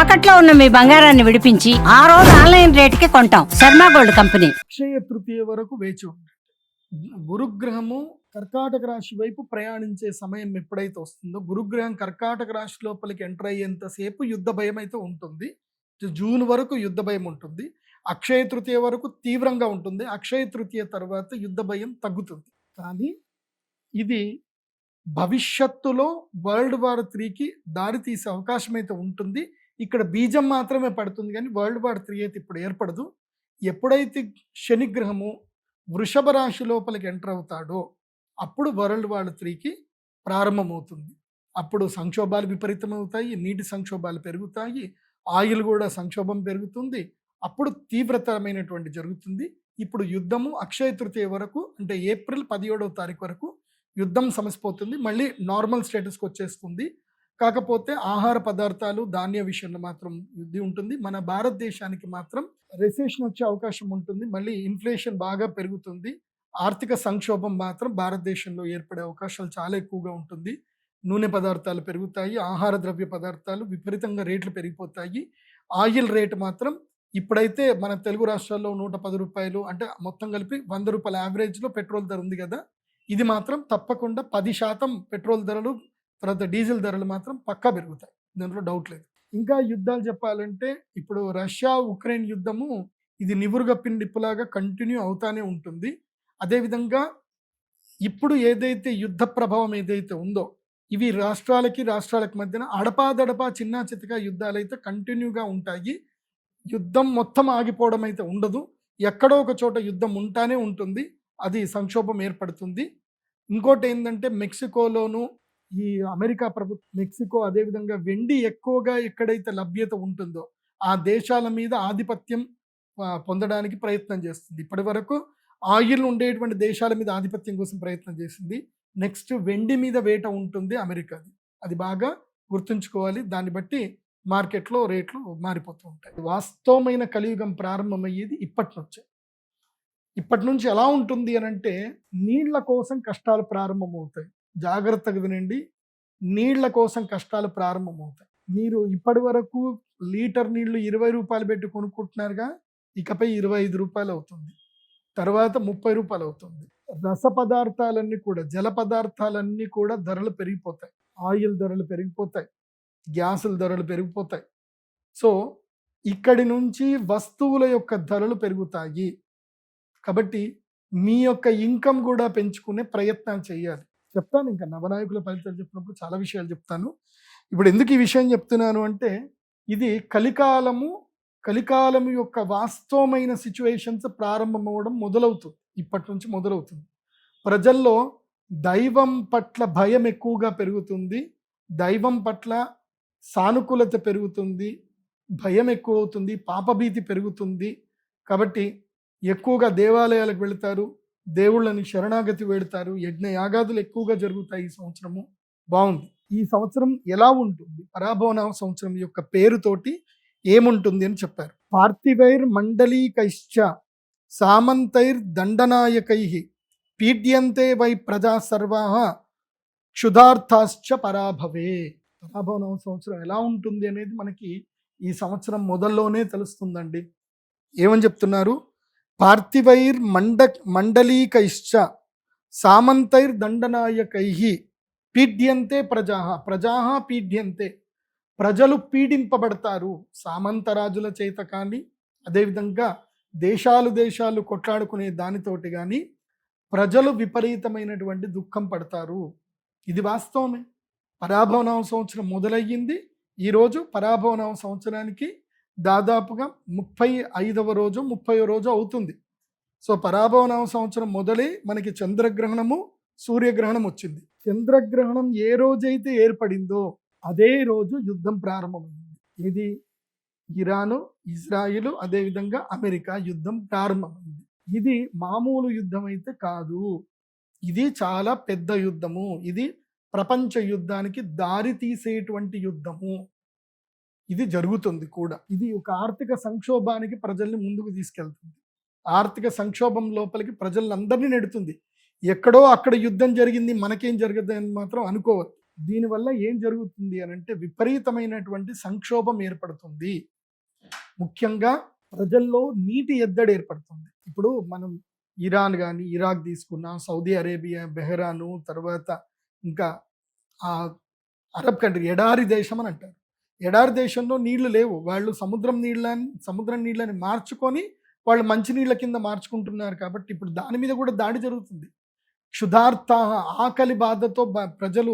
తాకట్లో ఉన్న మీ బంగారాన్ని విడిపించి ఆ రోజు ఆన్లైన్ రేటుకి కొంటాం. Sharma gold company. అక్షయ తృతీయ వరకు వేచి ఉండండి. గురుగ్రహము కర్కాటక రాశి వైపు ప్రయాణించే సమయం ఎప్పుడైతే వస్తుందో, గురుగ్రహం కర్కాటక రాశి లోపలికి ఎంటర్ అయ్యేంతసేపు యుద్ధ భయం అయితే ఉంటుంది. జూన్ వరకు యుద్ధ భయం ఉంటుంది. అక్షయ తృతీయ వరకు తీవ్రంగా ఉంటుంది. అక్షయ తృతీయ తర్వాత యుద్ధ భయం తగ్గుతుంది. కానీ ఇది భవిష్యత్తులో వరల్డ్ వార్ 3కి దారి తీసే అవకాశం అయితే ఉంటుంది. ఇక్కడ బీజం మాత్రమే పడుతుంది, కానీ వరల్డ్ వార్ 3 అయితే ఇప్పుడు ఏర్పడదు. ఎప్పుడైతే శనిగ్రహము వృషభ రాశి లోపలికి ఎంటర్ అవుతాడో అప్పుడు వరల్డ్ వార్ 3కి ప్రారంభమవుతుంది. అప్పుడు సంక్షోభాలు విపరీతమవుతాయి, నీటి సంక్షోభాలు పెరుగుతాయి, ఆయిల్ కూడా సంక్షోభం పెరుగుతుంది. అప్పుడు తీవ్రతరమైనటువంటి జరుగుతుంది. ఇప్పుడు యుద్ధము అక్షయ తృతీయ వరకు, అంటే ఏప్రిల్ 17వ తారీఖు వరకు యుద్ధం సమసిపోతుంది. మళ్ళీ నార్మల్ స్టేటస్కి వచ్చేస్తుంది. కాకపోతే ఆహార పదార్థాలు, ధాన్య విషయంలో మాత్రం ఇది ఉంటుంది. మన భారతదేశానికి మాత్రం రెసెషన్ వచ్చే అవకాశం ఉంటుంది. మళ్ళీ ఇన్ఫ్లేషన్ బాగా పెరుగుతుంది. ఆర్థిక సంక్షోభం మాత్రం భారతదేశంలో ఏర్పడే అవకాశాలు చాలా ఎక్కువగా ఉంటుంది. నూనె పదార్థాలు పెరుగుతాయి, ఆహార ద్రవ్య పదార్థాలు విపరీతంగా రేట్లు పెరిగిపోతాయి. ఆయిల్ రేటు మాత్రం ఇప్పుడైతే మన తెలుగు రాష్ట్రాల్లో 110 రూపాయలు, అంటే మొత్తం కలిపి 100 రూపాయల యావరేజ్లో పెట్రోల్ ధర ఉంది కదా, ఇది మాత్రం తప్పకుండా 10% పెట్రోల్ ధరలు, తర్వాత డీజిల్ ధరలు మాత్రం పక్కా పెరుగుతాయి, దాంట్లో డౌట్ లేదు. ఇంకా యుద్ధాలు చెప్పాలంటే ఇప్పుడు రష్యా ఉక్రెయిన్ యుద్ధము ఇది నివురుగా పిండిప్పులాగా కంటిన్యూ అవుతానే ఉంటుంది. అదేవిధంగా ఇప్పుడు ఏదైతే యుద్ధ ప్రభావం ఏదైతే ఉందో, ఇవి రాష్ట్రాలకి మధ్యన అడపాదడపా చిన్నా చితకా యుద్ధాలు అయితే కంటిన్యూగా ఉంటాయి. యుద్ధం మొత్తం ఆగిపోవడం అయితే ఉండదు. ఎక్కడో ఒక చోట యుద్ధం ఉంటానే ఉంటుంది. అది సంక్షోభం ఏర్పడుతుంది. ఇంకోటి ఏంటంటే మెక్సికోలోను ఈ అమెరికా ప్రభుత్వం, మెక్సికో అదేవిధంగా వెండి ఎక్కువగా ఎక్కడైతే లభ్యత ఉంటుందో ఆ దేశాల మీద ఆధిపత్యం పొందడానికి ప్రయత్నం చేస్తుంది. ఇప్పటి వరకు ఆయిల్ ఉండేటువంటి దేశాల మీద ఆధిపత్యం కోసం ప్రయత్నం చేసింది. నెక్స్ట్ వెండి మీద వేట ఉంటుంది అమెరికాది. అది బాగా గుర్తుంచుకోవాలి. దాన్ని బట్టి మార్కెట్లో రేట్లు మారిపోతూ ఉంటాయి. వాస్తవమైన కలియుగం ప్రారంభమయ్యేది ఇప్పటి నుంచి ఎలా ఉంటుంది అని అంటే, నీళ్ల కోసం కష్టాలు ప్రారంభమవుతాయి. జాగ్రత్తగా వినండి, నీళ్ల కోసం కష్టాలు ప్రారంభమవుతాయి. మీరు ఇప్పటి వరకు లీటర్ నీళ్లు 20 రూపాయలు పెట్టి కొనుక్కుంటున్నారుగా, ఇకపై 25 రూపాయలు అవుతుంది, తర్వాత 30 రూపాయలు అవుతుంది. రస పదార్థాలన్నీ కూడా, జల పదార్థాలన్నీ కూడా ధరలు పెరిగిపోతాయి. ఆయిల్ ధరలు పెరిగిపోతాయి, గ్యాసుల ధరలు పెరిగిపోతాయి. సో ఇక్కడి నుంచి వస్తువుల యొక్క ధరలు పెరుగుతాయి. కాబట్టి మీ యొక్క ఇన్కమ్ కూడా పెంచుకునే ప్రయత్నాలు చేయాలి. చెప్తాను, ఇంకా నవనాయకుల ఫలితాలు చెప్పినప్పుడు చాలా విషయాలు చెప్తాను. ఇప్పుడు ఎందుకు ఈ విషయం చెప్తున్నాను అంటే, ఇది కలికాలము యొక్క వాస్తవమైన సిచ్యువేషన్స్ ప్రారంభమవడం మొదలవుతుంది. ఇప్పటి నుంచి మొదలవుతుంది. ప్రజల్లో దైవం పట్ల భయం ఎక్కువగా పెరుగుతుంది, దైవం పట్ల సానుకూలత పెరుగుతుంది, భయం ఎక్కువ అవుతుంది, పాపభీతి పెరుగుతుంది. కాబట్టి ఎక్కువగా దేవాలయాలకు వెళతారు, దేవుళ్ళని శరణాగతి వెళతారు, యజ్ఞ యాగాదులు ఎక్కువగా జరుగుతాయి. ఈ సంవత్సరము బాగుంది. ఈ సంవత్సరం ఎలా ఉంటుంది, పరాభవన సంవత్సరం యొక్క పేరుతోటి ఏముంటుంది అని చెప్పారు. పార్థివైర్ మండలీకైశ్చ సామంతైర్ దండనాయకై పీడ్యంతే వై ప్రజా సర్వాః క్షుధార్థాశ్చ పరాభవే. పరాభవన సంవత్సరం ఎలా ఉంటుంది అనేది మనకి ఈ సంవత్సరం మొదల్లోనే తెలుస్తుందండి. ఏమని చెప్తున్నారు? పార్థివైర్ మండలీకైశ్చ సామంతైర్ దండనాయకై పీడ్యంతే ప్రజాః పీడ్యంతే, ప్రజలు పీడింపబడతారు సామంతరాజుల చేత కానీ, అదేవిధంగా దేశాలు కొట్లాడుకునే దానితోటి కానీ ప్రజలు విపరీతమైనటువంటి దుఃఖం పడతారు. ఇది వాస్తవమే. పరాభవన సంవత్సరం మొదలయ్యింది. ఈరోజు పరాభవన సంవత్సరానికి దాదాపుగా 35వ రోజు 30వ రోజు అవుతుంది. సో పరాభవన సంవత్సరం మొదలై మనకి చంద్రగ్రహణము, సూర్యగ్రహణం వచ్చింది. చంద్రగ్రహణం ఏ రోజైతే ఏర్పడిందో అదే రోజు యుద్ధం ప్రారంభమైంది. ఇది ఇరాను, ఇజ్రాయిల్, అదేవిధంగా అమెరికా యుద్ధం ప్రారంభమైంది. ఇది మామూలు యుద్ధం అయితే కాదు, ఇది చాలా పెద్ద యుద్ధము. ఇది ప్రపంచ యుద్ధానికి దారి తీసేటువంటి యుద్ధము. ఇది జరుగుతుంది కూడా. ఇది ఒక ఆర్థిక సంక్షోభానికి ప్రజల్ని ముందుకు తీసుకెళ్తుంది. ఆర్థిక సంక్షోభం లోపలికి ప్రజలందరినీ నెడుతుంది. ఎక్కడో అక్కడ యుద్ధం జరిగింది, మనకేం జరగదు అని మాత్రం అనుకోవద్దు. దీనివల్ల ఏం జరుగుతుంది అని అంటే విపరీతమైనటువంటి సంక్షోభం ఏర్పడుతుంది. ముఖ్యంగా ప్రజల్లో నీటి ఎద్దడి ఏర్పడుతుంది. ఇప్పుడు మనం ఇరాన్ కానీ ఇరాక్ తీసుకున్నా, సౌదీ అరేబియా, బెహ్రాను, తర్వాత ఇంకా ఆ అరబ్ కంట్రీ ఎడారి దేశం అని అంటారు. ఎడారి దేశంలో నీళ్లు లేవు. వాళ్ళు సముద్రం నీళ్ళని మార్చుకొని వాళ్ళు మంచినీళ్ళ కింద మార్చుకుంటున్నారు. కాబట్టి ఇప్పుడు దాని మీద కూడా దాడి జరుగుతుంది. క్షుధార్త ఆకలి బాధతో ప్రజలు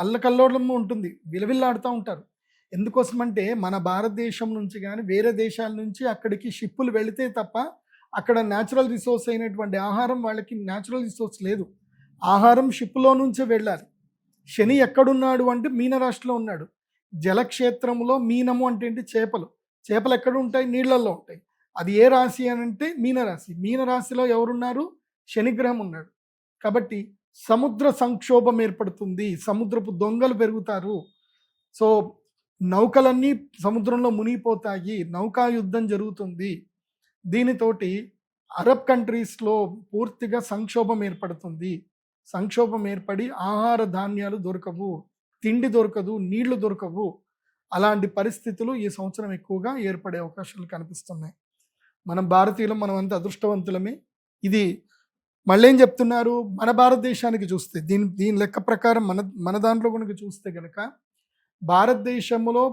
అల్లకల్లోలము ఉంటుంది, విలవిల్లాడుతూ ఉంటారు. ఎందుకోసమంటే మన భారతదేశం నుంచి కానీ వేరే దేశాల నుంచి అక్కడికి షిప్పులు వెళితే తప్ప అక్కడ న్యాచురల్ రిసోర్స్ అయినటువంటి ఆహారం, వాళ్ళకి న్యాచురల్ రిసోర్స్ లేదు. ఆహారం షిప్పులో నుంచే వెళ్ళాలి. శని ఎక్కడున్నాడు అంటే మీనరాశిలో ఉన్నాడు. జలక్షేత్రంలో మీనము అంటే ఏంటి? చేపలు. చేపలు ఎక్కడ ఉంటాయి? నీళ్లలో ఉంటాయి. అది ఏ రాశి అని అంటే మీనరాశి. మీనరాశిలో ఎవరున్నారు? శనిగ్రహం ఉన్నాడు. కాబట్టి సముద్ర సంక్షోభం ఏర్పడుతుంది. సముద్రపు దొంగలు పెరుగుతారు. సో నౌకలన్నీ సముద్రంలో మునిగిపోతాయి. నౌకా యుద్ధం జరుగుతుంది. దీనితోటి అరబ్ కంట్రీస్లో పూర్తిగా సంక్షోభం ఏర్పడుతుంది. సంక్షోభం ఏర్పడి ఆహార ధాన్యాలు దొరకవు, తిండి దొరకదు, నీళ్లు దొరకవు. అలాంటి పరిస్థితులు ఈ సంవత్సరం ఎక్కువగా ఏర్పడే అవకాశాలు కనిపిస్తున్నాయి. మనం భారతీయులం, మనం అంత అదృష్టవంతులమే. ఇది మళ్ళీ ఏం చెప్తున్నారు? మన భారతదేశానికి చూస్తే దీని లెక్క ప్రకారం మన దాంట్లో కనుక చూస్తే కనుక భారతదేశంలో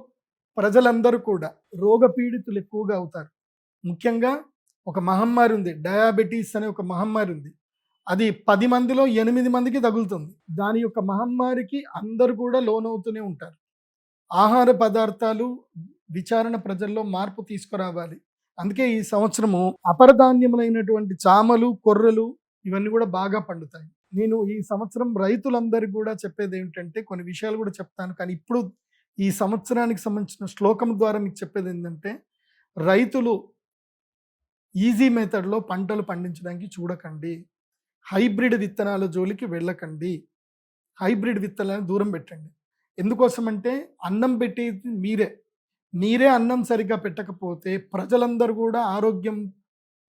ప్రజలందరూ కూడా రోగపీడితులు ఎక్కువగా అవుతారు. ముఖ్యంగా ఒక మహమ్మారి ఉంది, డయాబెటీస్ అనే ఒక మహమ్మారి ఉంది. అది 10 మందిలో 8 మందికి తగులుతుంది. దాని యొక్క మహమ్మారికి అందరూ కూడా లోనవుతూనే ఉంటారు. ఆహార పదార్థాలు విచారణ ప్రజల్లో మార్పు తీసుకురావాలి. అందుకే ఈ సంవత్సరము అపరధాన్యములైనటువంటి చామలు, కొర్రలు ఇవన్నీ కూడా బాగా పండుతాయి. నేను ఈ సంవత్సరం రైతులందరికీ కూడా చెప్పేది ఏమిటంటే కొన్ని విషయాలు కూడా చెప్తాను. కానీ ఇప్పుడు ఈ సంవత్సరానికి సంబంధించిన శ్లోకం ద్వారా మీకు చెప్పేది ఏంటంటే, రైతులు ఈజీ మెథడ్లో పంటలు పండించడానికి చూడకండి. హైబ్రిడ్ విత్తనాల జోలికి వెళ్ళకండి. హైబ్రిడ్ విత్తనాలను దూరం పెట్టండి. ఎందుకోసమంటే అన్నం పెట్టేది మీరే అన్నం సరిగ్గా పెట్టకపోతే ప్రజలందరూ కూడా ఆరోగ్యం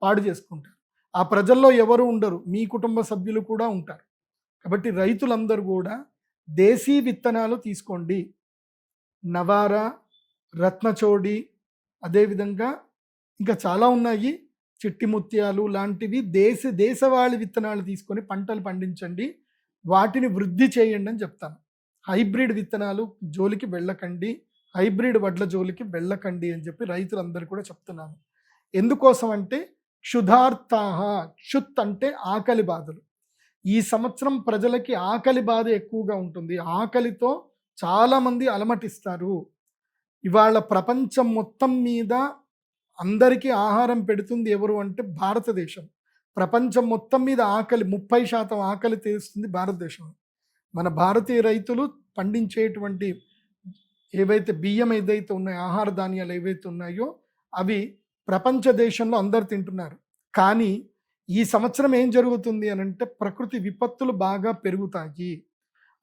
పాడు చేసుకుంటారు. ఆ ప్రజల్లో ఎవరు ఉండరు, మీ కుటుంబ సభ్యులు కూడా ఉంటారు. కాబట్టి రైతులందరూ కూడా దేశీ విత్తనాలు తీసుకోండి. నవారా, రత్నచోడి, అదేవిధంగా ఇంకా చాలా ఉన్నాయి, చిట్టి ముత్యాలు లాంటివి దేశవాళీ విత్తనాలు తీసుకొని పంటలు పండించండి. వాటిని వృద్ధి చేయండి అని చెప్తాను. హైబ్రిడ్ విత్తనాలు జోలికి వెళ్ళకండి, హైబ్రిడ్ వడ్ల జోలికి వెళ్ళకండి అని చెప్పి రైతులందరూ కూడా చెప్తున్నాను. ఎందుకోసం అంటే క్షుధార్తాహ, క్షుత్ అంటే ఆకలి బాధలు. ఈ సంవత్సరం ప్రజలకి ఆకలి బాధ ఎక్కువగా ఉంటుంది. ఆకలితో చాలామంది అలమటిస్తారు. ఇవాళ ప్రపంచం మొత్తం మీద అందరికీ ఆహారం పెడుతుంది ఎవరు అంటే భారతదేశం. ప్రపంచం మొత్తం మీద ఆకలి 30% ఆకలి తీరుస్తుంది భారతదేశం. మన భారతీయ రైతులు పండించేటువంటి ఏవైతే బియ్యం ఏదైతే ఉన్నాయో, ఆహార ధాన్యాలు ఏవైతే ఉన్నాయో అవి ప్రపంచ దేశంలో అందరు తింటున్నారు. కానీ ఈ సంవత్సరం ఏం జరుగుతుంది అని అంటే ప్రకృతి విపత్తులు బాగా పెరుగుతాయి.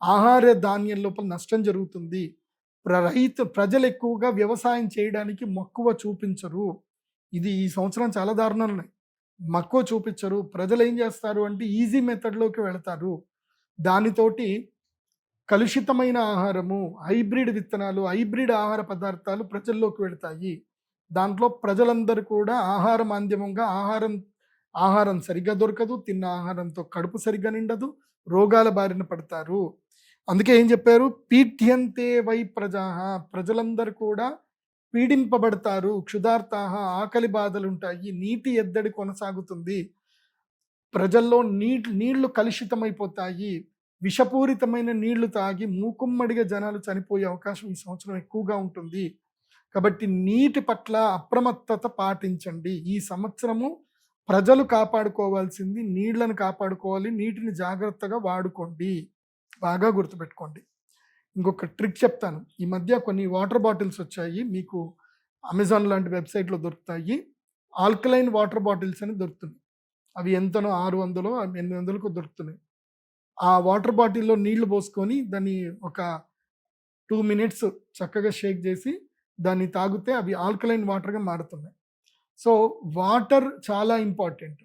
ఆహార ధాన్యం లోపల నష్టం జరుగుతుంది. ప్రజలు ఎక్కువగా వ్యవసాయం చేయడానికి మక్కువ చూపించరు. ఇది ఈ సంవత్సరం చాలా దారుణాలు ఉన్నాయి. మక్కువ చూపించరు. ప్రజలు ఏం చేస్తారు అంటే ఈజీ మెథడ్లోకి వెళతారు. దానితోటి కలుషితమైన ఆహారము, హైబ్రిడ్ విత్తనాలు, హైబ్రిడ్ ఆహార పదార్థాలు ప్రజల్లోకి వెళతాయి. దాంట్లో ప్రజలందరూ కూడా ఆహార మాధ్యమంగా ఆహారం సరిగ్గా దొరకదు, తిన్న ఆహారంతో కడుపు సరిగ్గా నిండదు, రోగాల బారిన పడతారు. అందుకే ఏం చెప్పారు? పీఠ్యంతే వై ప్రజాః, ప్రజలందరూ కూడా పీడింపబడతారు. క్షుధార్తాః, ఆకలి బాధలు ఉంటాయి, నీటి ఎద్దడి కొనసాగుతుంది, ప్రజల్లో నీళ్లు కలుషితమైపోతాయి, విషపూరితమైన నీళ్లు తాగి మూకుమ్మడిగా జనాలు చనిపోయే అవకాశం ఈ సంవత్సరం ఎక్కువగా ఉంటుంది. కాబట్టి నీటి పట్ల అప్రమత్తత పాటించండి. ఈ సంవత్సరము ప్రజలు కాపాడుకోవాల్సింది నీళ్లను కాపాడుకోవాలి. నీటిని జాగ్రత్తగా వాడుకోండి. బాగా గుర్తుపెట్టుకోండి. ఇంకొక ట్రిక్ చెప్తాను. ఈ మధ్య కొన్ని వాటర్ బాటిల్స్ వచ్చాయి, మీకు అమెజాన్ లాంటి వెబ్సైట్లో దొరుకుతాయి. ఆల్కలైన్ వాటర్ బాటిల్స్ అని దొరుకుతున్నాయి. అవి ఎంతనో 600 800కు దొరుకుతున్నాయి. ఆ వాటర్ బాటిల్లో నీళ్లు పోసుకొని దాన్ని ఒక 2 మినిట్స్ చక్కగా షేక్ చేసి దాన్ని తాగితే అవి ఆల్కలైన్ వాటర్గా మారుతున్నాయి. సో వాటర్ చాలా important.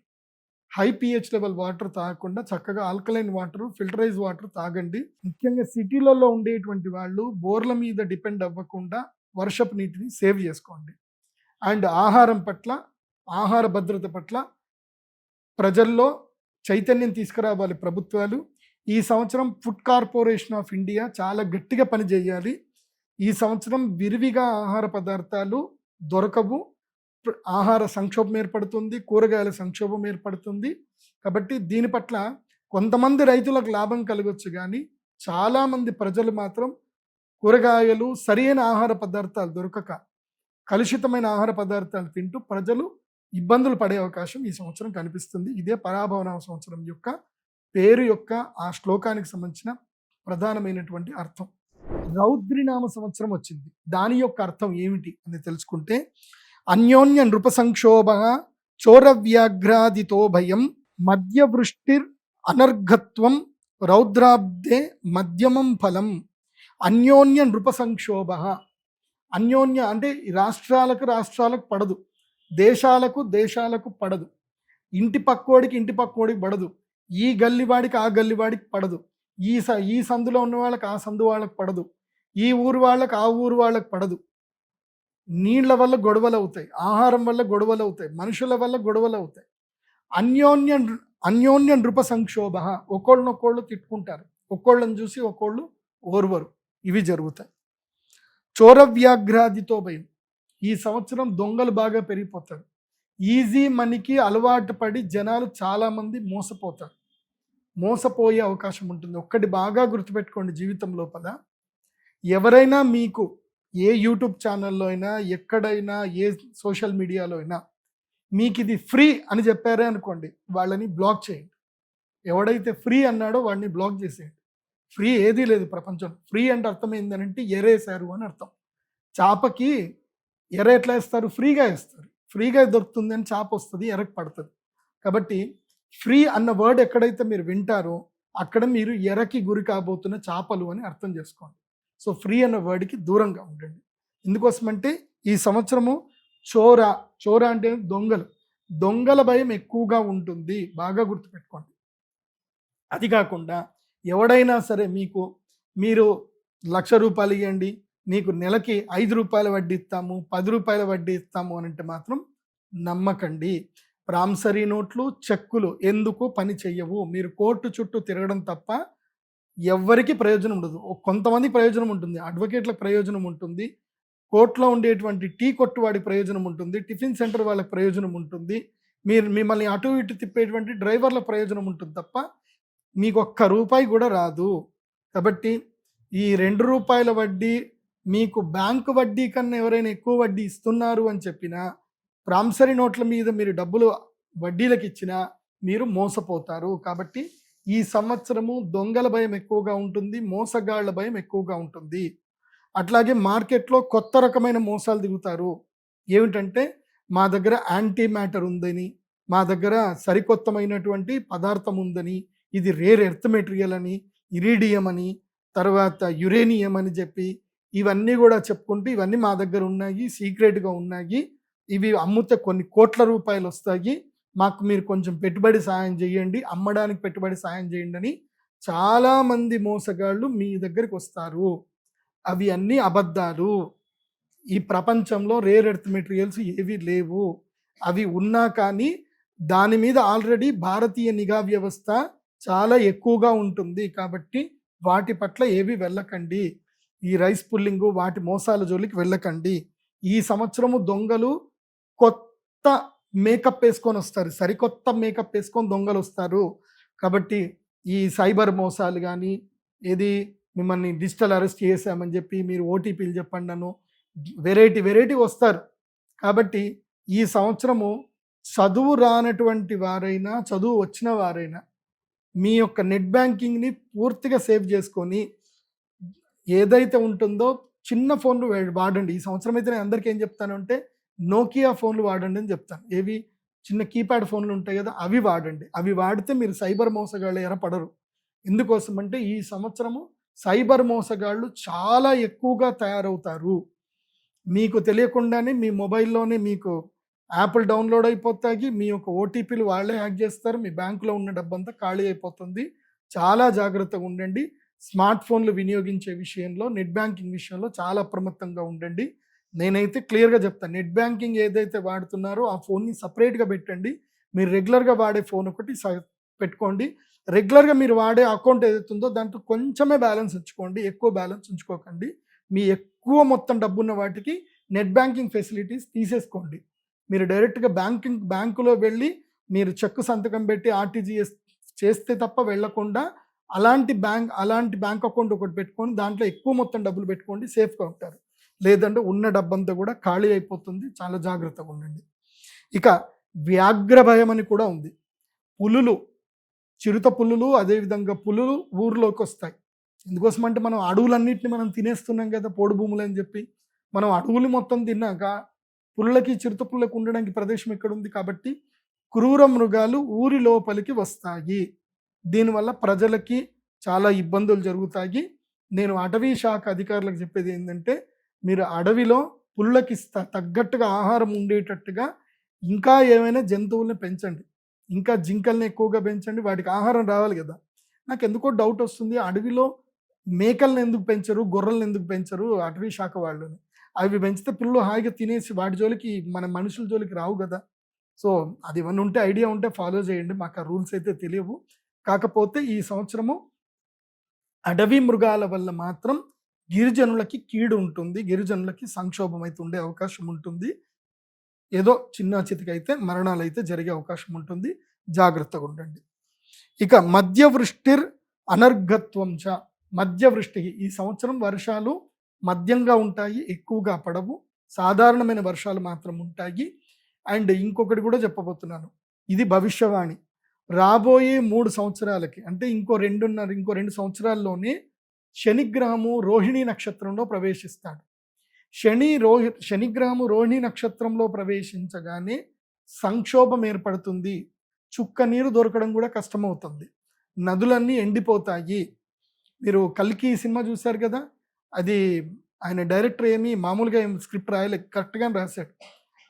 High pH level water తాగకుండా చక్కగా ఆల్కలైన్ వాటర్, ఫిల్టరైజ్ వాటర్ తాగండి. ముఖ్యంగా సిటీలలో ఉండేటువంటి వాళ్ళు బోర్ల మీద డిపెండ్ అవ్వకుండా వర్షపు నీటిని సేవ్ చేసుకోండి. అండ్ ఆహారం పట్ల, ఆహార భద్రత పట్ల ప్రజల్లో చైతన్యం తీసుకురావాలి ప్రభుత్వాలు. ఈ సంవత్సరం ఫుడ్ కార్పొరేషన్ ఆఫ్ ఇండియా చాలా గట్టిగా పనిచేయాలి. ఈ సంవత్సరం విరివిగా ఆహార పదార్థాలు దొరకవు, ఆహార సంక్షోభం ఏర్పడుతుంది, కూరగాయల సంక్షోభం ఏర్పడుతుంది. కాబట్టి దీని పట్ల కొంతమంది రైతులకు లాభం కలగొచ్చు, కానీ చాలామంది ప్రజలు మాత్రం కూరగాయలు, సరైన ఆహార పదార్థాలు దొరకక కలుషితమైన ఆహార పదార్థాలు తింటూ ప్రజలు ఇబ్బందులు పడే అవకాశం ఈ సంవత్సరం కనిపిస్తుంది. ఇదే పరాభవన సంవత్సరం యొక్క పేరు యొక్క ఆ శ్లోకానికి సంబంధించిన ప్రధానమైనటువంటి అర్థం. రౌద్రినామ సంవత్సరం వచ్చింది. దాని యొక్క అర్థం ఏమిటి అని తెలుసుకుంటే, అన్యోన్య నృప సంక్షోభ చోరవ్యాఘ్రాదితో భయం మధ్యవృష్టిర్ అనర్ఘత్వం రౌద్రాబ్దే మధ్యమం ఫలం. అన్యోన్య నృప సంక్షోభ, అన్యోన్య అంటే రాష్ట్రాలకు పడదు, దేశాలకు పడదు, ఇంటి పక్కోడికి పడదు, ఈ గల్లివాడికి ఆ గల్లివాడికి పడదు, ఈ సందులో ఉన్న వాళ్ళకి ఆ సందు వాళ్ళకి పడదు, ఈ ఊరు వాళ్ళకి ఆ ఊరు వాళ్ళకి పడదు. నీళ్ల వల్ల గొడవలు అవుతాయి, ఆహారం వల్ల గొడవలు అవుతాయి, మనుషుల వల్ల గొడవలు అవుతాయి. అన్యోన్య నృప సంక్షోభ, ఒకళ్ళనొక్కళ్ళు తిట్టుకుంటారు, ఒక్కోళ్ళని చూసి ఒక్కోళ్ళు ఓర్వరు, ఇవి జరుగుతాయి. చోరవ్యాఘ్రాదితో భయం, ఈ సంవత్సరం దొంగలు బాగా పెరిగిపోతారు. ఈజీ మనీకి అలవాటు పడి జనాలు చాలామంది మోసపోయే అవకాశం ఉంటుంది. ఒక్కటి బాగా గుర్తుపెట్టుకోండి, జీవితం లోపల ఎవరైనా మీకు ఏ యూట్యూబ్ ఛానల్లో అయినా, ఎక్కడైనా, ఏ సోషల్ మీడియాలో అయినా మీకు ఇది ఫ్రీ అని చెప్పారే అనుకోండి, వాళ్ళని బ్లాక్ చేయండి. ఎవడైతే ఫ్రీ అన్నాడో వాడిని బ్లాక్ చేసేయండి. ఫ్రీ ఏదీ లేదు ప్రపంచం. ఫ్రీ అంటే అర్థం ఏంటంటే ఎరేసారు అని అర్థం. చేపకి ఎర ఎట్లా వేస్తారు? ఫ్రీగా వేస్తారు. ఫ్రీగా దొరుకుతుంది అని చేప వస్తుంది, ఎరకు పడుతుంది. కాబట్టి ఫ్రీ అన్న వర్డ్ ఎక్కడైతే మీరు వింటారో అక్కడ మీరు ఎరకి గురి కాబోతున్న చేపలు అని అర్థం చేసుకోండి. సో ఫ్రీ అన్న వర్డ్కి దూరంగా ఉండండి. ఎందుకోసమంటే ఈ సంవత్సరము చోర అంటే దొంగల భయం ఎక్కువగా ఉంటుంది, బాగా గుర్తుపెట్టుకోండి. అది కాకుండా ఎవడైనా సరే మీరు ₹1,00,000 ఇవ్వండి, నీకు నెలకి ₹5 వడ్డీ ఇస్తాము, ₹10 వడ్డీ ఇస్తాము అని అంటే మాత్రం నమ్మకండి. ప్రామిసరీ నోట్లు, చెక్కులు ఎందుకు పని చెయ్యవు. మీరు కోర్టు చుట్టూ తిరగడం తప్ప ఎవ్వరికి ప్రయోజనం ఉండదు. కొంతమంది ప్రయోజనం ఉంటుంది, అడ్వకేట్లకు ప్రయోజనం ఉంటుంది, కోర్టులో ఉండేటువంటి టీ కొట్టు వాడికి ప్రయోజనం ఉంటుంది, టిఫిన్ సెంటర్ వాళ్ళకి ప్రయోజనం ఉంటుంది, మిమ్మల్ని అటు ఇటు తిప్పేటువంటి డ్రైవర్ల ప్రయోజనం ఉంటుంది తప్ప మీకు ₹1 కూడా రాదు. కాబట్టి ఈ ₹2 వడ్డీ మీకు బ్యాంకు వడ్డీ కన్నా ఎవరైనా ఎక్కువ వడ్డీ ఇస్తున్నారు అని చెప్పినా, ప్రామిసరీ నోట్ల మీద మీరు డబ్బులు వడ్డీలకు ఇచ్చినా మీరు మోసపోతారు. కాబట్టి ఈ సంవత్సరము దొంగల భయం ఎక్కువగా ఉంటుంది, మోసగాళ్ల భయం ఎక్కువగా ఉంటుంది. అట్లాగే మార్కెట్లో కొత్త రకమైన మోసాలు దిగుతారు. ఏమిటంటే, మా దగ్గర యాంటీ మ్యాటర్ ఉందని, మా దగ్గర సరికొత్తమైనటువంటి పదార్థం ఉందని, ఇది రేర్ ఎర్త్ మెటీరియల్ అని, ఇరీడియం అని, తర్వాత యురేనియం అని చెప్పి ఇవన్నీ కూడా చెప్పుకుంటూ ఇవన్నీ మా దగ్గర ఉన్నాయి, సీక్రెట్గా ఉన్నాయి, ఇవి అమ్ముతే కొన్ని కోట్ల రూపాయలు వస్తాయి, మాకు మీరు కొంచెం పెట్టుబడి సాయం చేయండి, అమ్మడానికి పెట్టుబడి సాయం చేయండి అని చాలామంది మోసగాళ్ళు మీ దగ్గరికి వస్తారు. అవి అన్నీ అబద్ధాలు. ఈ ప్రపంచంలో రేర్ ఎర్త్ మెటీరియల్స్ ఏవి లేవు. అవి ఉన్నా కానీ దాని మీద ఆల్రెడీ భారతీయ నిఘా వ్యవస్థ చాలా ఎక్కువగా ఉంటుంది. కాబట్టి వాటి పట్ల ఏవి వెళ్ళకండి. ఈ రైస్ పుల్లింగ్ వాటి మోసాల జోలికి వెళ్ళకండి. ఈ సంవత్సరము దొంగలు కొత్త మేకప్ వేసుకొని వస్తారు, సరికొత్త మేకప్ వేసుకొని దొంగలు వస్తారు. కాబట్టి ఈ సైబర్ మోసాలు కానీ, మిమ్మల్ని డిజిటల్ అరెస్ట్ చేసామని చెప్పి మీరు ఓటీపీలు చెప్పండి అను వెరైటీ వస్తారు. కాబట్టి ఈ సంవత్సరము చదువు రానటువంటి వారైనా, చదువు వచ్చిన వారైనా మీ యొక్క నెట్ బ్యాంకింగ్ని పూర్తిగా సేవ్ చేసుకొని ఏదైతే ఉంటుందో చిన్న ఫోన్లు వాడండి. ఈ సంవత్సరం అయితే నేను అందరికీ ఏం చెప్తాను అంటే, నోకియా ఫోన్లు వాడండి అని చెప్తాను. చిన్న కీప్యాడ్ ఫోన్లు ఉంటాయి కదా, అవి వాడండి. అవి వాడితే మీరు సైబర్ మోసగాళ్ళు ఎరపడరు. ఎందుకోసం అంటే ఈ సంవత్సరము సైబర్ మోసగాళ్ళు చాలా ఎక్కువగా తయారవుతారు. మీకు తెలియకుండానే మీ మొబైల్లోనే మీకు యాప్లు డౌన్లోడ్ అయిపోతాయి, మీ యొక్క ఓటీపీలు వాళ్ళే హ్యాక్ చేస్తారు, మీ బ్యాంకులో ఉన్న డబ్బంతా ఖాళీ అయిపోతుంది. చాలా జాగ్రత్తగా ఉండండి. స్మార్ట్ ఫోన్లు వినియోగించే విషయంలో, నెట్ బ్యాంకింగ్ విషయంలో చాలా అప్రమత్తంగా ఉండండి. నేనైతే క్లియర్గా చెప్తాను, నెట్ బ్యాంకింగ్ ఏదైతే వాడుతున్నారో ఆ ఫోన్ని సపరేట్గా పెట్టండి. మీరు రెగ్యులర్గా వాడే ఫోన్ ఒకటి పెట్టుకోండి. రెగ్యులర్గా మీరు వాడే అకౌంట్ ఏదైతే ఉందో దాంట్లో కొంచెమే బ్యాలెన్స్ ఉంచుకోండి, ఎక్కువ బ్యాలెన్స్ ఉంచుకోకండి. మీ ఎక్కువ మొత్తం డబ్బున్న వాటికి నెట్ బ్యాంకింగ్ ఫెసిలిటీస్ తీసేసుకోండి. మీరు డైరెక్ట్గా బ్యాంకులో వెళ్ళి మీరు చెక్ సంతకం పెట్టి ఆర్టీజీఎస్ చేస్తే తప్ప వెళ్ళకుండా అలాంటి బ్యాంక్ అకౌంట్ ఒకటి పెట్టుకొని దాంట్లో ఎక్కువ మొత్తం డబ్బులు పెట్టుకోండి, సేఫ్గా ఉంటారు. లేదంటే ఉన్న డబ్బంతా కూడా ఖాళీ అయిపోతుంది. చాలా జాగ్రత్తగా ఉండండి. ఇక వ్యాఘ్ర భయం అని కూడా ఉంది. పులులు, చిరుత పులులు, అదేవిధంగా పులులు ఊర్లోకి వస్తాయి. ఎందుకోసమంటే మనం అడవులన్నింటినీ మనం తినేస్తున్నాం కదా, పోడు భూములు అని చెప్పి. మనం అడవులు మొత్తం తిన్నాక పులులకి, చిరుత పులులకు ఉండడానికి ప్రదేశం ఎక్కడ ఉంది? కాబట్టి క్రూర మృగాలు ఊరి లోపలికి వస్తాయి. దీనివల్ల ప్రజలకి చాలా ఇబ్బందులు జరుగుతాయి. నేను అటవీ శాఖ అధికారులకు చెప్పేది ఏంటంటే, మీరు అడవిలో పులులకి తగ్గట్టుగా ఆహారం ఉండేటట్టుగా ఇంకా ఏమైనా జంతువుల్ని పెంచండి. ఇంకా జింకల్ని ఎక్కువగా పెంచండి, వాటికి ఆహారం రావాలి కదా. నాకు ఎందుకో డౌట్ వస్తుంది, అడవిలో మేకల్ని ఎందుకు పెంచరు, గొర్రెలను ఎందుకు పెంచరు అటవీ శాఖ వాళ్ళని? అవి పెంచితే పిల్లలు హాయిగా తినేసి వాటి జోలికి మన మనుషుల జోలికి రావు కదా. సో అది ఏమన్నా ఉంటే, ఐడియా ఉంటే ఫాలో చేయండి. మాకు ఆ రూల్స్ అయితే తెలియవు. కాకపోతే ఈ సంవత్సరము అడవి మృగాల వల్ల మాత్రం గిరిజనులకి కీడు ఉంటుంది, గిరిజనులకి సంక్షోభం అయితే ఉండే అవకాశం ఉంటుంది. ఏదో చిన్న చితికైతే మరణాలు అయితే జరిగే అవకాశం ఉంటుంది. జాగ్రత్తగా ఉండండి. ఇక మధ్యవృష్టిర్ అనర్ఘత్వం చ, మధ్యవృష్టి, ఈ సంవత్సరం వర్షాలు మధ్యంగా ఉంటాయి, ఎక్కువగా పడవు, సాధారణమైన వర్షాలు మాత్రం ఉంటాయి. అండ్ ఇంకొకటి కూడా చెప్పబోతున్నాను, ఇది భవిష్యవాణి. రాబోయే 3 సంవత్సరాలకి, అంటే ఇంకో 2 సంవత్సరాల్లోనే శనిగ్రహము రోహిణీ నక్షత్రంలో ప్రవేశిస్తాడు. శనిగ్రహము రోహిణీ నక్షత్రంలో ప్రవేశించగానే సంక్షోభం ఏర్పడుతుంది. చుక్క నీరు దొరకడం కూడా కష్టమవుతుంది. నదులన్నీ ఎండిపోతాయి. మీరు కల్కి సినిమా చూశారు కదా, అది ఆయన డైరెక్టర్ ఏమి మామూలుగా స్క్రిప్ట్ రాయలే, కరెక్ట్గానే రాశాడు.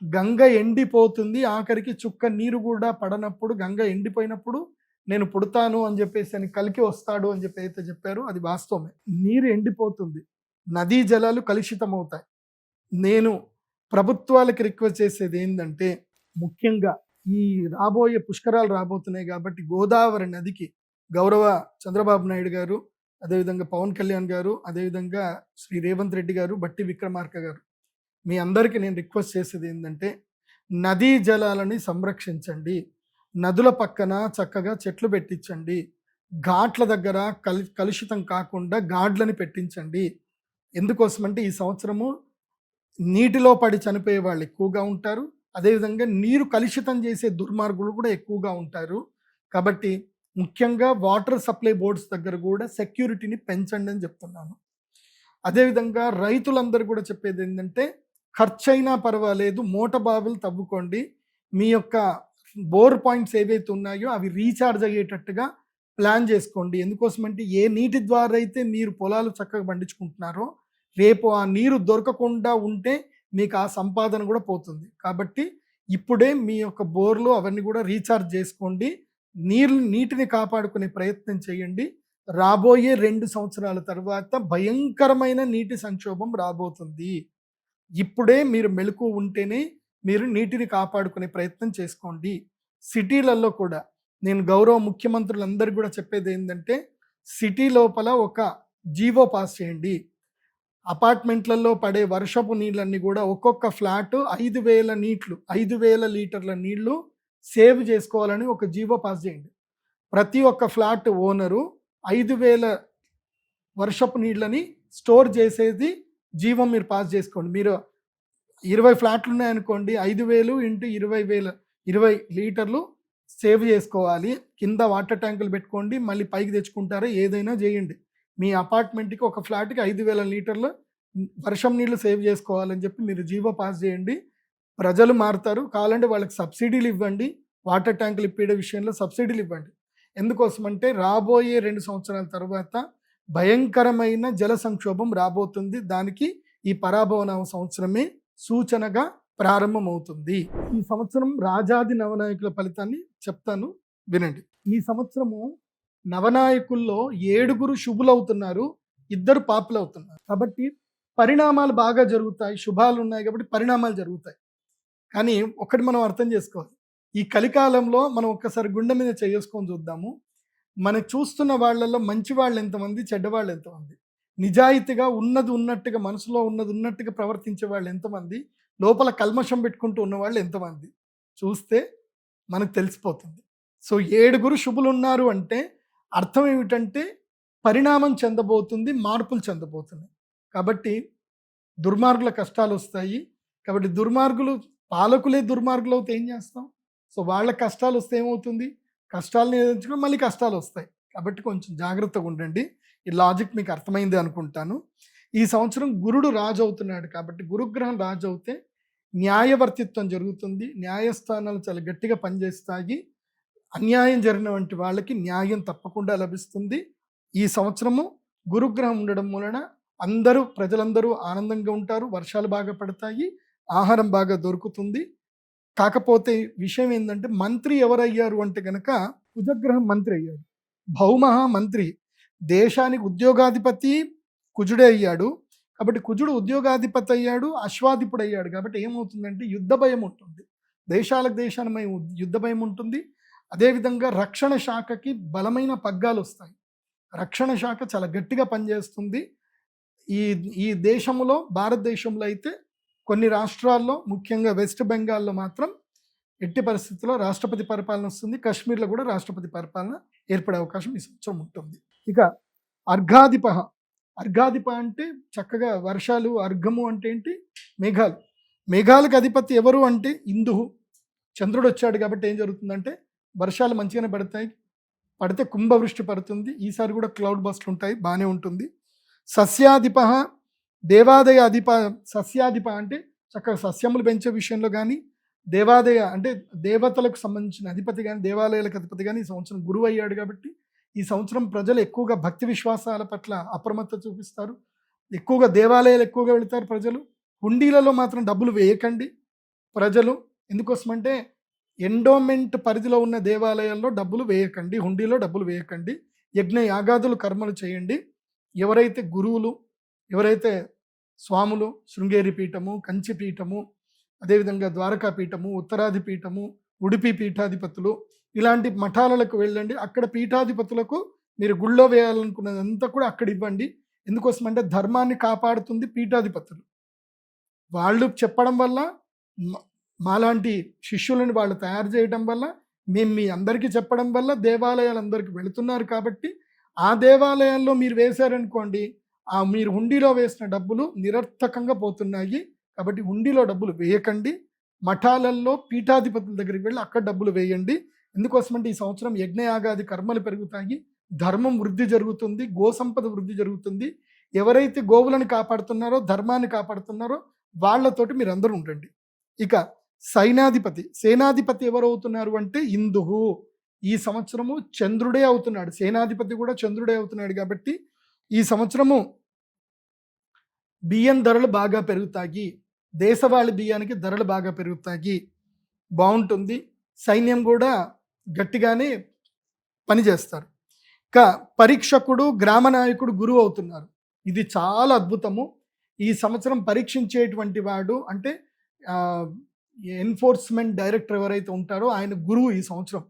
గంగ ఎండిపోతుంది, ఆఖరికి చుక్క నీరు కూడా పడనప్పుడు, గంగ ఎండిపోయినప్పుడు నేను పుడతాను అని చెప్పేసి అని కల్కి వస్తాడు అని చెప్పి అయితే చెప్పారు. అది వాస్తవమే. నీరు ఎండిపోతుంది, నదీ జలాలు కలుషితం అవుతాయి. నేను ప్రభుత్వాలకు రిక్వెస్ట్ చేసేది ఏంటంటే, ముఖ్యంగా ఈ రాబోయే పుష్కరాలు రాబోతున్నాయి కాబట్టి గోదావరి నదికి గౌరవ చంద్రబాబు నాయుడు గారు, అదేవిధంగా పవన్ కళ్యాణ్ గారు, అదేవిధంగా శ్రీ రేవంత్ రెడ్డి గారు, బట్టి విక్రమార్క గారు, మీ అందరికీ నేను రిక్వెస్ట్ చేసేది ఏంటంటే, నదీ జలాలని సంరక్షించండి. నదుల పక్కన చక్కగా చెట్లు పెట్టించండి. ఘాట్ల దగ్గర కలుషితం కాకుండా గాడ్లని పెట్టించండి. ఎందుకోసమంటే ఈ సంవత్సరము నీటిలో పడి చనిపోయే వాళ్ళు ఎక్కువగా ఉంటారు. అదేవిధంగా నీరు కలుషితం చేసే దుర్మార్గులు కూడా ఎక్కువగా ఉంటారు. కాబట్టి ముఖ్యంగా వాటర్ సప్లై బోర్డ్స్ దగ్గర కూడా సెక్యూరిటీని పెంచండి అని చెప్తున్నాను. అదేవిధంగా రైతులందరూ కూడా చెప్పేది ఏంటంటే, ఖర్చైనా పర్వాలేదు, మోట బావులు తవ్వుకోండి. మీ యొక్క బోర్ పాయింట్స్ ఏవైతే ఉన్నాయో అవి రీఛార్జ్ అయ్యేటట్టుగా ప్లాన్ చేసుకోండి. ఎందుకోసమంటే ఏ నీటి ద్వారా అయితే మీరు పొలాలు చక్కగా పండించుకుంటున్నారో, రేపు ఆ నీరు దొరకకుండా ఉంటే మీకు ఆ సంపాదన కూడా పోతుంది. కాబట్టి ఇప్పుడే మీ యొక్క బోర్లు అవన్నీ కూడా రీఛార్జ్ చేసుకోండి. నీటిని కాపాడుకునే ప్రయత్నం చేయండి. రాబోయే 2 సంవత్సరాల తర్వాత భయంకరమైన నీటి సంక్షోభం రాబోతుంది. ఇప్పుడే మీరు మెలకువ ఉంటేనే మీరు నీటిని కాపాడుకునే ప్రయత్నం చేసుకోండి. సిటీలలో కూడా నేను గౌరవ ముఖ్యమంత్రులందరికీ కూడా చెప్పేది ఏంటంటే, సిటీ లోపల ఒక జీవో పాస్ చేయండి. అపార్ట్మెంట్లలో పడే వర్షపు నీళ్ళన్నీ కూడా ఒక్కొక్క ఫ్లాట్ 5,000 లీటర్ల నీళ్లు సేవ్ చేసుకోవాలని ఒక జీవో పాస్ చేయండి. ప్రతి ఒక్క ఫ్లాట్ ఓనరు 5,000 వర్షపు నీళ్ళని స్టోర్ చేసేది జీవం మీరు పాస్ చేసుకోండి. మీరు 20 ఫ్లాట్లు ఉన్నాయనుకోండి, 5,000 ఇంటూ 20 లీటర్లు సేవ్ చేసుకోవాలి. కింద వాటర్ ట్యాంకులు పెట్టుకోండి, మళ్ళీ పైకి తెచ్చుకుంటారా, ఏదైనా చేయండి. మీ అపార్ట్మెంట్కి ఒక ఫ్లాట్కి 5,000 లీటర్లు వర్షం నీళ్లు సేవ్ చేసుకోవాలని చెప్పి మీరు జీవో పాస్ చేయండి. ప్రజలు మారుతారు. కావాలంటే వాళ్ళకి సబ్సిడీలు ఇవ్వండి, వాటర్ ట్యాంకులు ఇప్పే విషయంలో సబ్సిడీలు ఇవ్వండి. ఎందుకోసమంటే రాబోయే 2 సంవత్సరాల తర్వాత భయంకరమైన జల సంక్షోభం రాబోతుంది. దానికి ఈ పరాభవనామ సంవత్సరమే సూచనగా ప్రారంభమవుతుంది. ఈ సంవత్సరం రాజాది నవనాయకుల ఫలితాన్ని చెప్తాను, వినండి. ఈ సంవత్సరము నవనాయకుల్లో 7 శుభులవుతున్నారు, 2 పాపులవుతున్నారు. కాబట్టి పరిణామాలు బాగా జరుగుతాయి, శుభాలు ఉన్నాయి కాబట్టి పరిణామాలు జరుగుతాయి. కానీ ఒకటి మనం అర్థం చేసుకోవాలి, ఈ కలికాలంలో మనం ఒక్కసారి గుండె మీద చేసుకొని చూద్దాము. మనం చూస్తున్న వాళ్ళల్లో మంచి వాళ్ళు ఎంతమంది, చెడ్డవాళ్ళు ఎంతమంది, నిజాయితీగా ఉన్నది ఉన్నట్టుగా, మనసులో ఉన్నది ఉన్నట్టుగా ప్రవర్తించే వాళ్ళు ఎంతమంది, లోపల కల్మషం పెట్టుకుంటూ ఉన్నవాళ్ళు ఎంతమంది చూస్తే మనకు తెలిసిపోతుంది. సో 7 శుభులు ఉన్నారు అంటే అర్థం ఏమిటంటే పరిణామం చెందబోతుంది, మార్పులు చెందబోతున్నాయి. కాబట్టి దుర్మార్గుల కష్టాలు వస్తాయి. కాబట్టి దుర్మార్గులు, పాలకులే దుర్మార్గులు అవుతే ఏం చేస్తాం? సో వాళ్ళ కష్టాలు వస్తే ఏమవుతుంది? కష్టాలను ఎదుర్చుకుని మళ్ళీ కష్టాలు వస్తాయి. కాబట్టి కొంచెం జాగ్రత్తగా ఉండండి. ఈ లాజిక్ మీకు అర్థమైంది అనుకుంటాను. ఈ సంవత్సరం గురుడు రాజు అవుతున్నాడు కాబట్టి, గురుగ్రహం రాజు అవుతే న్యాయవర్తిత్వం జరుగుతుంది, న్యాయస్థానాలు చాలా గట్టిగా పనిచేస్తాయి, అన్యాయం జరిగిన వంటి వాళ్ళకి న్యాయం తప్పకుండా లభిస్తుంది. ఈ సంవత్సరము గురుగ్రహం ఉండడం వలన ప్రజలందరూ ఆనందంగా ఉంటారు, వర్షాలు బాగా పడతాయి, ఆహారం బాగా దొరుకుతుంది. కాకపోతే విషయం ఏంటంటే మంత్రి ఎవరయ్యారు అంటే కనుక కుజగ్రహం మంత్రి అయ్యాడు, భౌమహ మంత్రి, దేశానికి ఉద్యోగాధిపతి కుజుడే అయ్యాడు. కాబట్టి కుజుడు ఉద్యోగాధిపతి అయ్యాడు, అశ్వాధిపుడు అయ్యాడు. కాబట్టి ఏమవుతుందంటే యుద్ధ భయం ఉంటుంది, దేశానికి యుద్ధ భయం ఉంటుంది. అదేవిధంగా రక్షణ శాఖకి బలమైన పగ్గాలు వస్తాయి, రక్షణ శాఖ చాలా గట్టిగా పనిచేస్తుంది. ఈ దేశంలో, భారతదేశంలో అయితే కొన్ని రాష్ట్రాల్లో, ముఖ్యంగా వెస్ట్ బెంగాల్లో మాత్రం ఎట్టి పరిస్థితుల్లో రాష్ట్రపతి పరిపాలన వస్తుంది. కాశ్మీర్లో కూడా రాష్ట్రపతి పరిపాలన ఏర్పడే అవకాశం ఈ సంవత్సరం ఉంటుంది. ఇక అర్ఘాధిప అంటే చక్కగా వర్షాలు, అర్ఘము అంటే ఏంటి? మేఘాలు. మేఘాలకు అధిపతి ఎవరు అంటే ఇందుహు, చంద్రుడు వచ్చాడు. కాబట్టి ఏం జరుగుతుందంటే వర్షాలు మంచిగానే పడితే కుంభవృష్టి పడుతుంది. ఈసారి కూడా క్లౌడ్ బస్ట్లు ఉంటాయి, బాగానే ఉంటుంది. సస్యాధిప, దేవాదయ అధిప. సస్యాధిప అంటే చక్కగా సస్యములు పెంచే విషయంలో కానీ, దేవాదయ అంటే దేవతలకు సంబంధించిన అధిపతి కానీ, దేవాలయాలకు అధిపతి కానీ ఈ సంవత్సరం గురువు అయ్యాడు. కాబట్టి ఈ సంవత్సరం ప్రజలు ఎక్కువగా భక్తి విశ్వాసాల పట్ల అప్రమత్తత చూపిస్తారు, ఎక్కువగా దేవాలయాలు ఎక్కువగా వెళతారు ప్రజలు. హుండీలలో మాత్రం డబ్బులు వేయకండి ప్రజలు. ఎందుకోసమంటే ఎండోమెంట్ పరిధిలో ఉన్న దేవాలయాల్లో డబ్బులు వేయకండి, హుండీలో డబ్బులు వేయకండి. యజ్ఞ యాగాదులు కర్మలు చేయండి. ఎవరైతే గురువులు, ఎవరైతే స్వాములు, శృంగేరి పీఠము, కంచి పీఠము, అదేవిధంగా ద్వారకా పీఠము, ఉత్తరాది పీఠము, ఉడిపి పీఠాధిపతులు, ఇలాంటి మఠాలకు వెళ్ళండి. అక్కడ పీఠాధిపతులకు మీరు గుళ్ళో వేయాలనుకున్నదంతా కూడా అక్కడ ఇవ్వండి. ఎందుకోసమంటే ధర్మాన్ని కాపాడుతుంది పీఠాధిపతులు. వాళ్ళు చెప్పడం వల్ల, మాలాంటి శిష్యులను వాళ్ళు తయారు చేయడం వల్ల, మేము మీ అందరికీ చెప్పడం వల్ల దేవాలయాలు అందరికీ వెళుతున్నారు. కాబట్టి ఆ దేవాలయాల్లో మీరు వేశారనుకోండి, మీరు హుండీలో వేసిన డబ్బులు నిరర్థకంగా పోతున్నాయి. కాబట్టి హుండీలో డబ్బులు వేయకండి. మఠాలలో పీఠాధిపతుల దగ్గరికి వెళ్ళి అక్కడ డబ్బులు వేయండి. ఎందుకోసమంటే ఈ సంవత్సరం యజ్ఞయాగాది కర్మలు పెరుగుతాయి, ధర్మం వృద్ధి జరుగుతుంది, గోసంపద వృద్ధి జరుగుతుంది. ఎవరైతే గోవులను కాపాడుతున్నారో, ధర్మాన్ని కాపాడుతున్నారో వాళ్ళతోటి మీరు అందరూ ఉండండి. ఇక సేనాధిపతి ఎవరు అవుతున్నారు అంటే ఇందుహు. ఈ సంవత్సరము చంద్రుడే అవుతున్నాడు, సేనాధిపతి కూడా చంద్రుడే అవుతున్నాడు. కాబట్టి ఈ సంవత్సరము బియ్యం ధరలు బాగా పెరుగుతాయి, దేశవాళీ బియ్యానికి ధరలు బాగా పెరుగుతాయి, బాగుంటుంది. సైన్యం కూడా గట్టిగానే పనిచేస్తారు. ఇక పరీక్షకుడు, గ్రామ నాయకుడు గురువు అవుతున్నారు. ఇది చాలా అద్భుతము. ఈ సంవత్సరం పరీక్షించేటువంటి వాడు అంటే ఎన్ఫోర్స్మెంట్ డైరెక్టర్ ఎవరైతే ఉంటారో ఆయన గురువు ఈ సంవత్సరం.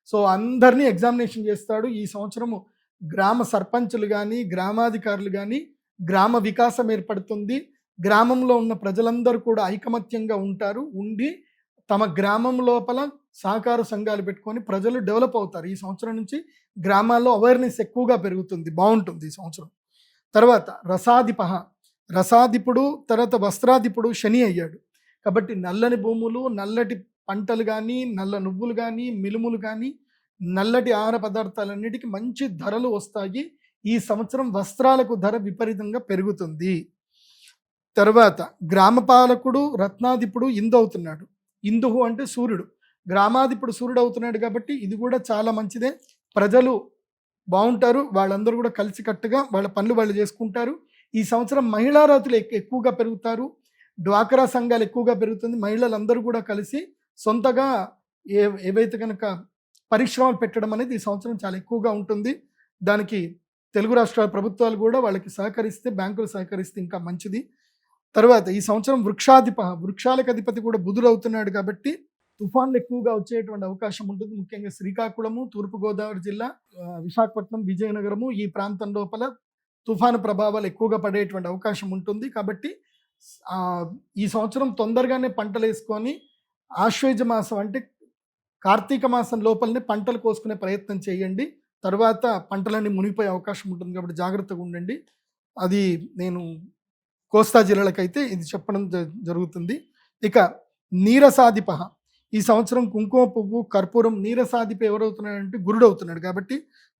సో అందరినీ ఎగ్జామినేషన్ చేస్తాడు. ఈ సంవత్సరము గ్రామ సర్పంచులు కానీ, గ్రామాధికారులు కానీ, గ్రామ వికాసం ఏర్పడుతుంది. గ్రామంలో ఉన్న ప్రజలందరూ కూడా ఐకమత్యంగా ఉండి తమ గ్రామం లోపల సహకార సంఘాలు పెట్టుకొని ప్రజలు డెవలప్ అవుతారు. ఈ సంవత్సరం నుంచి గ్రామాల్లో అవేర్నెస్ ఎక్కువగా పెరుగుతుంది, బాగుంటుంది ఈ సంవత్సరం. తర్వాత రసాధిపుడు, తర్వాత వస్త్రాధిపుడు శని అయ్యాడు. కాబట్టి నల్లని భూములు, నల్లటి పంటలు కానీ, నల్ల నువ్వులు కానీ, మినుములు కానీ, నల్లటి ఆహార పదార్థాలన్నిటికీ మంచి ధరలు వస్తాయి. ఈ సంవత్సరం వస్త్రాలకు ధర విపరీతంగా పెరుగుతుంది. తర్వాత గ్రామపాలకుడు, రత్నాధిపుడు ఇందు అవుతున్నాడు. ఇందుహు అంటే సూర్యుడు, గ్రామాధిపుడు సూర్యుడు అవుతున్నాడు. కాబట్టి ఇది కూడా చాలా మంచిదే. ప్రజలు బాగుంటారు, వాళ్ళందరూ కూడా కలిసికట్టుగా వాళ్ళ పనులు వాళ్ళు చేసుకుంటారు. ఈ సంవత్సరం మహిళారాతులు ఎక్కువగా పెరుగుతారు. డ్వాక్రా సంఘాలు ఎక్కువగా పెరుగుతుంది. మహిళలందరూ కూడా కలిసి సొంతగా ఏవైతే కనుక పరిశ్రమలు పెట్టడం అనేది ఈ సంవత్సరం చాలా ఎక్కువగా ఉంటుంది. దానికి తెలుగు రాష్ట్రాల ప్రభుత్వాలు కూడా వాళ్ళకి సహకరిస్తే, బ్యాంకులు సహకరిస్తే ఇంకా మంచిది. తర్వాత ఈ సంవత్సరం వృక్షాలకు అధిపతి కూడా బుధుడు అవుతున్నాడు కాబట్టి తుఫాన్లు ఎక్కువగా వచ్చేటువంటి అవకాశం ఉంటుంది. ముఖ్యంగా శ్రీకాకుళము, తూర్పుగోదావరి జిల్లా, విశాఖపట్నం, విజయనగరము ఈ ప్రాంతం లోపల తుఫాను ప్రభావాలు ఎక్కువగా పడేటువంటి అవకాశం ఉంటుంది. కాబట్టి ఈ సంవత్సరం తొందరగానే పంటలు వేసుకొని ఆశ్వేజ మాసం అంటే కార్తీక మాసం లోపలనే పంటలు కోసుకునే ప్రయత్నం చేయండి. తర్వాత పంటలన్నీ మునిగిపోయే అవకాశం ఉంటుంది కాబట్టి జాగ్రత్తగా ఉండండి. అది నేను కోస్తా జిల్లాలకైతే ఇది చెప్పడం జరుగుతుంది. ఇక నీరసాధిప ఈ సంవత్సరం కుంకుమ పువ్వు, కర్పూరం. నీరసాధిప ఎవరవుతున్నాడంటే గురుడు అవుతున్నాడు కాబట్టి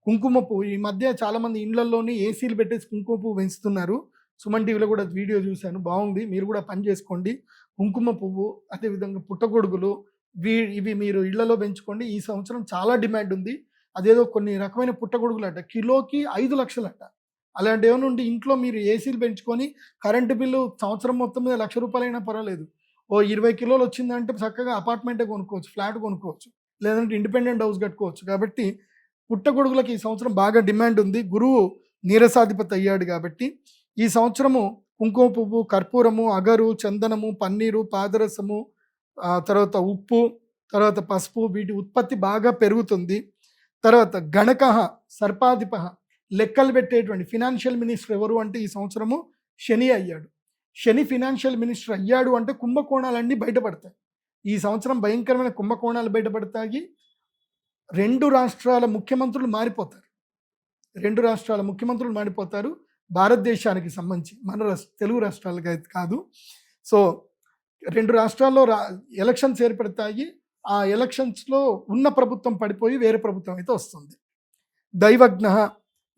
కుంకుమ పువ్వు ఈ మధ్య చాలామంది ఇళ్లలోని ఏసీలు పెట్టేసి కుంకుమ పువ్వు పెంచుతున్నారు. సుమన్ టీవీలో కూడా వీడియో చూశాను, బాగుంది. మీరు కూడా పని చేసుకోండి. కుంకుమ పువ్వు, అదేవిధంగా పుట్టగొడుగులు, ఇవి మీరు ఇళ్లలో పెంచుకోండి. ఈ సంవత్సరం చాలా డిమాండ్ ఉంది. అదేదో కొన్ని రకమైన పుట్టగొడుగులు అట కిలోకి 5 లక్షలట. అలాంటి ఏమైనా ఉండి ఇంట్లో మీరు ఏసీలు పెంచుకొని కరెంటు బిల్లు సంవత్సరం మొత్తం మీద ₹1,00,000 అయినా పర్వాలేదు. ఓ 20 కిలోలు వచ్చిందంటే చక్కగా అపార్ట్మెంటే కొనుక్కోవచ్చు, ఫ్లాట్ కొనుక్కోవచ్చు, లేదంటే ఇండిపెండెంట్ హౌస్ కట్టుకోవచ్చు. కాబట్టి పుట్టగొడుగులకు ఈ సంవత్సరం బాగా డిమాండ్ ఉంది. గురువు నీరసాధిపతి అయ్యాడు కాబట్టి ఈ సంవత్సరము కుంకుమ పువ్వు, కర్పూరము, అగరు, చందనము, పన్నీరు, పాదరసము, తర్వాత ఉప్పు, తర్వాత పసుపు వీటి ఉత్పత్తి బాగా పెరుగుతుంది. తర్వాత గణక సర్పాధిప లెక్కలు పెట్టేటువంటి ఫినాన్షియల్ మినిస్టర్ ఎవరు అంటే ఈ సంవత్సరము శని అయ్యాడు. శని ఫినాన్షియల్ మినిస్టర్ అయ్యాడు అంటే కుంభకోణాలన్నీ బయటపడతాయి. ఈ సంవత్సరం భయంకరమైన కుంభకోణాలు బయటపడతాయి. 2 రాష్ట్రాల ముఖ్యమంత్రులు మారిపోతారు. 2 రాష్ట్రాల ముఖ్యమంత్రులు మారిపోతారు భారతదేశానికి సంబంధించి, మన తెలుగు రాష్ట్రాలకి అయితే కాదు. సో 2 రాష్ట్రాల్లో ఎలక్షన్స్ ఏర్పడతాయి. ఆ ఎలక్షన్స్లో ఉన్న ప్రభుత్వం పడిపోయి వేరే ప్రభుత్వం అయితే వస్తుంది. దైవజ్ఞ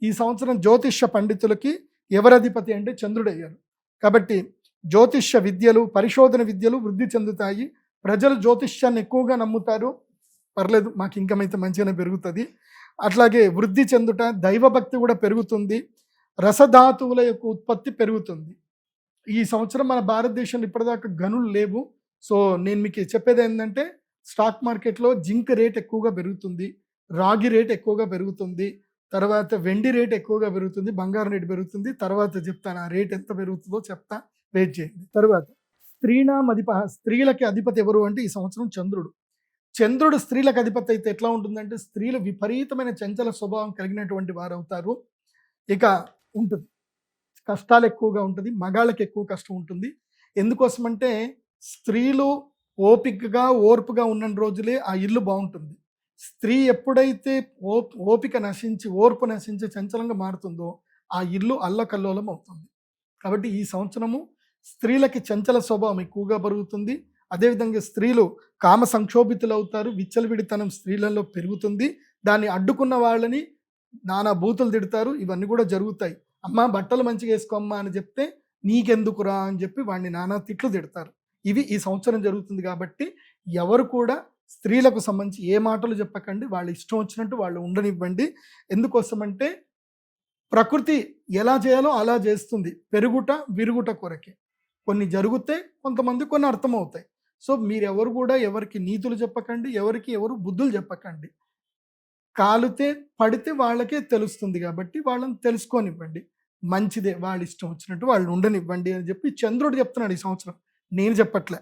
ఈ సంవత్సరం జ్యోతిష్య పండితులకి ఎవరధిపతి అంటే చంద్రుడు అయ్యారు కాబట్టి జ్యోతిష్య విద్యలు, పరిశోధన విద్యలు వృద్ధి చెందుతాయి. ప్రజలు జ్యోతిష్యాన్ని ఎక్కువగా నమ్ముతారు. పర్లేదు, మాకు ఇన్కమ్ అయితే మంచిగానే పెరుగుతుంది. అట్లాగే వృద్ధి చెందుట, దైవభక్తి కూడా పెరుగుతుంది. రసధాతువుల యొక్క ఉత్పత్తి పెరుగుతుంది. ఈ సంవత్సరం మన భారతదేశంలో ఇప్పటిదాకా గనులు లేవు. సో నేను మీకు చెప్పేది ఏంటంటే స్టాక్ మార్కెట్లో జింక్ రేట్ ఎక్కువగా పెరుగుతుంది, రాగి రేట్ ఎక్కువగా పెరుగుతుంది, తర్వాత వెండి రేట్ ఎక్కువగా పెరుగుతుంది, బంగారం రేట్ పెరుగుతుంది. తర్వాత చెప్తాను ఆ రేట్ ఎంత పెరుగుతుందో చెప్తా, వెయిట్ చేయండి. తర్వాత స్త్రీలకి అధిపతి ఎవరు అంటే ఈ సంవత్సరం చంద్రుడు. చంద్రుడు స్త్రీలకు అధిపతి అయితే ఎట్లా ఉంటుందంటే స్త్రీలు విపరీతమైన చంచల స్వభావం కలిగినటువంటి వారు అవుతారు. ఇక ఉంటుంది, కష్టాలు ఎక్కువగా ఉంటుంది, మగాళ్ళకి ఎక్కువ కష్టం ఉంటుంది. ఎందుకోసమంటే స్త్రీలు ఓపికగా ఓర్పుగా ఉన్న రోజులే ఆ ఇల్లు బాగుంటుంది. స్త్రీ ఎప్పుడైతే ఓపిక నశించి, ఓర్పు నశించి చంచలంగా మారుతుందో ఆ ఇల్లు అల్లకల్లోలం అవుతుంది. కాబట్టి ఈ సంవత్సరము స్త్రీలకి చంచల స్వభావం ఎక్కువగా పెరుగుతుంది. అదేవిధంగా స్త్రీలు కామ సంక్షోభితులు అవుతారు. విచ్చలవిడితనం స్త్రీలలో పెరుగుతుంది. దాన్ని అడ్డుకున్న వాళ్ళని నానా బూతులు తిడతారు. ఇవన్నీ కూడా జరుగుతాయి. అమ్మ బట్టలు మంచిగా వేసుకోమ్మా అని చెప్తే నీకెందుకురా అని చెప్పి వాడిని నానా తిట్లు తిడతారు. ఇవి ఈ సంవత్సరం జరుగుతుంది. కాబట్టి ఎవరు కూడా స్త్రీలకు సంబంధించి ఏ మాటలు చెప్పకండి, వాళ్ళు ఇష్టం వచ్చినట్టు వాళ్ళు ఉండనివ్వండి. ఎందుకోసమంటే ప్రకృతి ఎలా చేయాలో అలా చేస్తుంది. పెరుగుట విరుగుట కొరకే. కొన్ని జరిగితే కొంతమంది కొన్ని అర్థమవుతాయి. సో మీరెవరు కూడా ఎవరికి నీతులు చెప్పకండి, ఎవరు బుద్ధులు చెప్పకండి. కాలితే పడితే వాళ్ళకే తెలుస్తుంది కాబట్టి వాళ్ళని తెలుసుకోనివ్వండి. మంచిదే, వాళ్ళ ఇష్టం వచ్చినట్టు వాళ్ళు ఉండనివ్వండి అని చెప్పి చంద్రుడు చెప్తున్నాడు ఈ సంవత్సరం, నేను చెప్పట్లే.